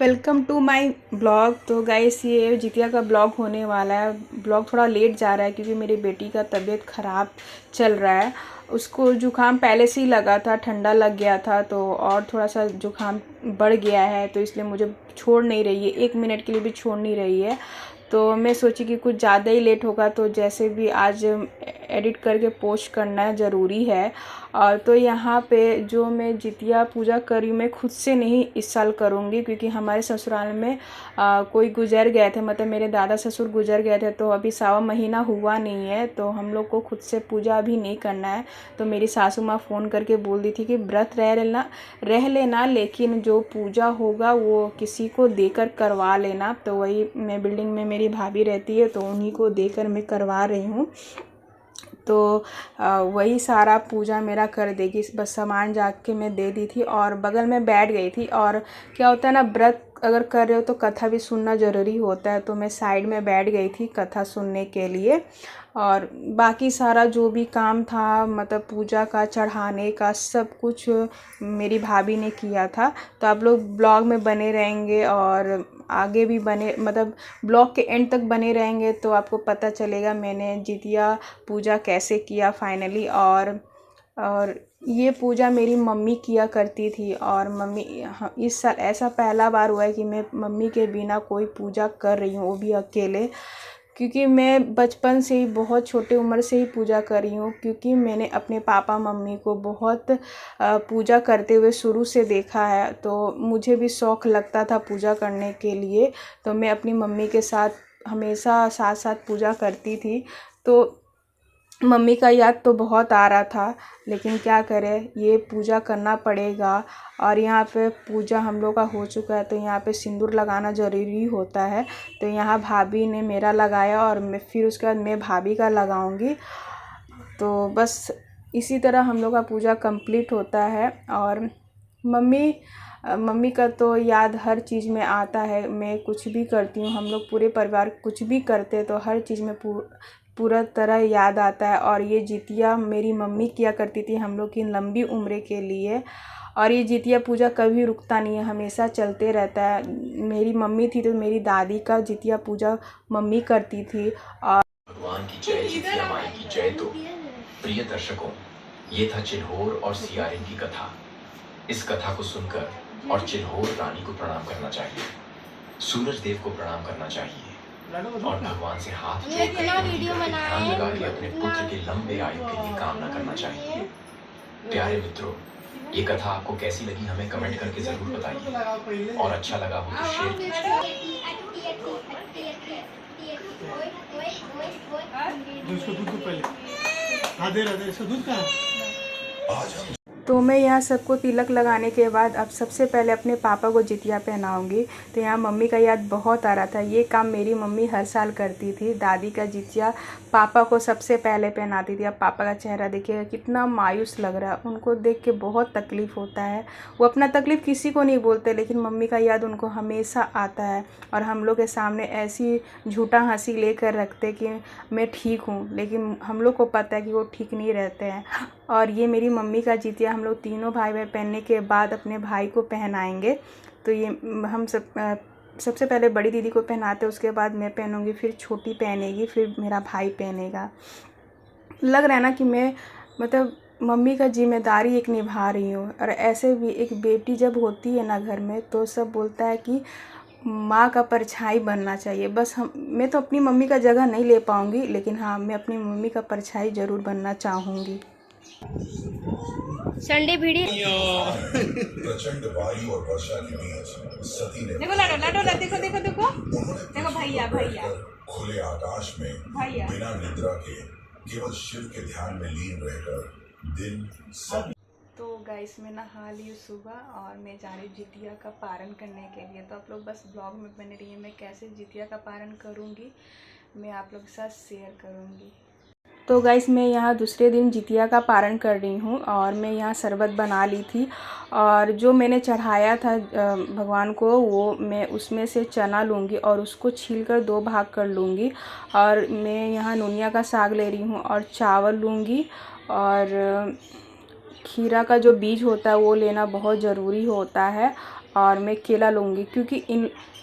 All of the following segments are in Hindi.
Welcome to my blog. तो गाइस ये जितिया का ब्लॉग होने वाला है। ब्लॉग थोड़ा लेट जा रहा है क्योंकि मेरी बेटी का तबीयत ख़राब चल रहा है। उसको जुकाम पहले से ही लगा था, ठंडा लग गया था तो और थोड़ा सा जुकाम बढ़ गया है, तो इसलिए मुझे छोड़ नहीं रही है, 1 मिनट के लिए भी छोड़ नहीं रही है। तो मैं सोची कि कुछ ज़्यादा ही लेट होगा तो जैसे भी आज एडिट करके पोस्ट करना ज़रूरी है। और तो यहाँ पे जो मैं जितिया पूजा कर रही हूँ, मैं खुद से नहीं इस साल करूँगी क्योंकि हमारे ससुराल में कोई गुजर गए थे, मतलब मेरे दादा ससुर गुजर गए थे, तो अभी 1.25 महीना हुआ नहीं है, तो हम लोग को खुद से पूजा अभी नहीं करना है। तो मेरी सासू माँ फ़ोन करके बोल दी थी कि व्रत रह लेना, लेकिन जो पूजा होगा वो किसी को देकर करवा लेना। तो वही, मैं बिल्डिंग में मेरी भाभी रहती है तो उन्हीं को देकर मैं करवा रही हूँ। तो वही सारा पूजा मेरा कर देगी, बस सामान जाके मैं दे दी थी और बगल में बैठ गई थी। और क्या होता है ना, व्रत अगर कर रहे हो तो कथा भी सुनना ज़रूरी होता है, तो मैं साइड में बैठ गई थी कथा सुनने के लिए। और बाकी सारा जो भी काम था, मतलब पूजा का, चढ़ाने का, सब कुछ मेरी भाभी ने किया था। तो आप लोग ब्लॉग में बने रहेंगे और आगे भी बने, मतलब ब्लॉग के एंड तक बने रहेंगे तो आपको पता चलेगा मैंने जितिया पूजा कैसे किया फाइनली। और ये पूजा मेरी मम्मी किया करती थी और मम्मी, इस साल ऐसा पहला बार हुआ है कि मैं मम्मी के बिना कोई पूजा कर रही हूँ, वो भी अकेले। क्योंकि मैं बचपन से ही, बहुत छोटे उम्र से ही पूजा कर रही हूँ, क्योंकि मैंने अपने पापा मम्मी को बहुत पूजा करते हुए शुरू से देखा है, तो मुझे भी शौक़ लगता था पूजा करने के लिए। तो मैं अपनी मम्मी के साथ हमेशा साथ साथ पूजा करती थी। तो मम्मी का याद तो बहुत आ रहा था, लेकिन क्या करें, ये पूजा करना पड़ेगा। और यहाँ पे पूजा हम लोग का हो चुका है, तो यहाँ पे सिंदूर लगाना ज़रूरी होता है। तो यहाँ भाभी ने मेरा लगाया और मैं फिर उसके बाद मैं भाभी का लगाऊंगी। तो बस इसी तरह हम लोग का पूजा कंप्लीट होता है। और मम्मी का तो याद हर चीज़ में आता है। मैं कुछ भी करती हूँ, हम लोग पूरे परिवार कुछ भी करते तो हर चीज़ में पूरा तरह याद आता है। और ये जितिया मेरी मम्मी किया करती थी हम लोग की लंबी उम्र के लिए। और ये जितिया पूजा कभी रुकता नहीं है, हमेशा चलते रहता है। मेरी मम्मी थी तो मेरी दादी का जितिया पूजा मम्मी करती थी। और भगवान की जय, जितिया माई की जय। तो प्रिय दर्शकों, ये था चिल्होर और सियारिन की कथा। इस कथा को सुनकर और चिल्होर रानी को प्रणाम करना चाहिए, सूरज देव को प्रणाम करना चाहिए और भगवान से हाथ जोड़कर उनकी घर पे ध्यान लगा के अपने पुत्र के लंबे आयु के लिए कामना करना चाहिए। प्यारे मित्रों, ये कथा आपको कैसी लगी हमें कमेंट करके जरूर बताइए और अच्छा लगा हो तो शेयर कीजिए। तो मैं यहाँ सबको तिलक लगाने के बाद अब सबसे पहले अपने पापा को जितिया पहनाऊंगी। तो यहाँ मम्मी का याद बहुत आ रहा था। ये काम मेरी मम्मी हर साल करती थी। दादी का जितिया पापा को सबसे पहले पहनाती थी। अब पापा का चेहरा देखिएगा कितना मायूस लग रहा है, उनको देख के बहुत तकलीफ़ होता है। वो अपना तकलीफ़ किसी को नहीं बोलते, लेकिन मम्मी का याद उनको हमेशा आता है। और हम लोग के सामने ऐसी झूठा हंसी लेकर रखते कि मैं ठीक हूँ, लेकिन हम लोग को पता है कि वो ठीक नहीं रहते हैं। और ये मेरी मम्मी का जितिया हम लोग तीनों भाई बहन पहनने के बाद अपने भाई को पहनाएंगे। तो ये हम सबसे पहले बड़ी दीदी को पहनाते, उसके बाद मैं पहनूंगी, फिर छोटी पहनेगी, फिर मेरा भाई पहनेगा। लग रहा है ना कि मैं, मतलब मम्मी का जिम्मेदारी एक निभा रही हूँ। और ऐसे भी एक बेटी जब होती है ना घर में, तो सब बोलता है कि माँ का परछाई बनना चाहिए। बस मैं तो अपनी मम्मी का जगह नहीं ले पाऊँगी, लेकिन हाँ, मैं अपनी मम्मी का परछाई ज़रूर बनना चाहूँगी। संडे वीडियो प्रचंड वायु और वर्षा के बीच सती ने देखो लाडो लाडो, देखो देखो देखो देखो, भैया खुले आकाश में बिना निद्रा के केवल शिव के ध्यान में लीन रहकर दिन सब। तो गाइस मैं नहा ली सुबह और मैं जा रही जितिया का पारण करने के लिए। तो आप लोग बस ब्लॉग में बने रहिए, मैं कैसे जितिया का पारण करूँगी मैं आप लोग के साथ शेयर करूँगी। तो गाइस मैं यहाँ दूसरे दिन जितिया का पारण कर रही हूँ और मैं यहाँ शरबत बना ली थी। और जो मैंने चढ़ाया था भगवान को, वो मैं उसमें से चना लूँगी और उसको छीलकर 2 भाग कर लूँगी। और मैं यहाँ नोनिया का साग ले रही हूँ और चावल लूँगी। और खीरा का जो बीज होता है वो लेना बहुत ज़रूरी होता है। और मैं केला लूँगी, क्योंकि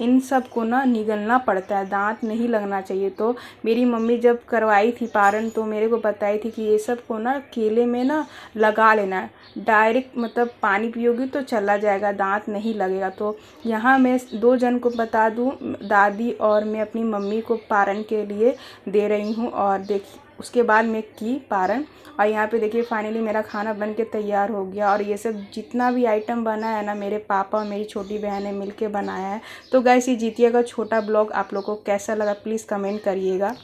इन सब को ना निगलना पड़ता है, दांत नहीं लगना चाहिए। तो मेरी मम्मी जब करवाई थी पारण तो मेरे को बताई थी कि ये सब को ना केले में ना लगा लेना है, डायरेक्ट मतलब पानी पियोगी तो चला जाएगा, दांत नहीं लगेगा। तो यहाँ मैं 2 जन को बता दूँ, दादी और मैं अपनी मम्मी को पारण के लिए दे रही हूँ। और देखिए उसके बाद मैं की पारण, और यहाँ पे देखिए फाइनली मेरा खाना बन के तैयार हो गया। और ये सब जितना भी आइटम बना है ना, मेरे पापा और मेरी छोटी बहन ने मिल के बनाया है। तो गाइस ये जितिया का छोटा ब्लॉग आप लोग को कैसा लगा प्लीज़ कमेंट करिएगा।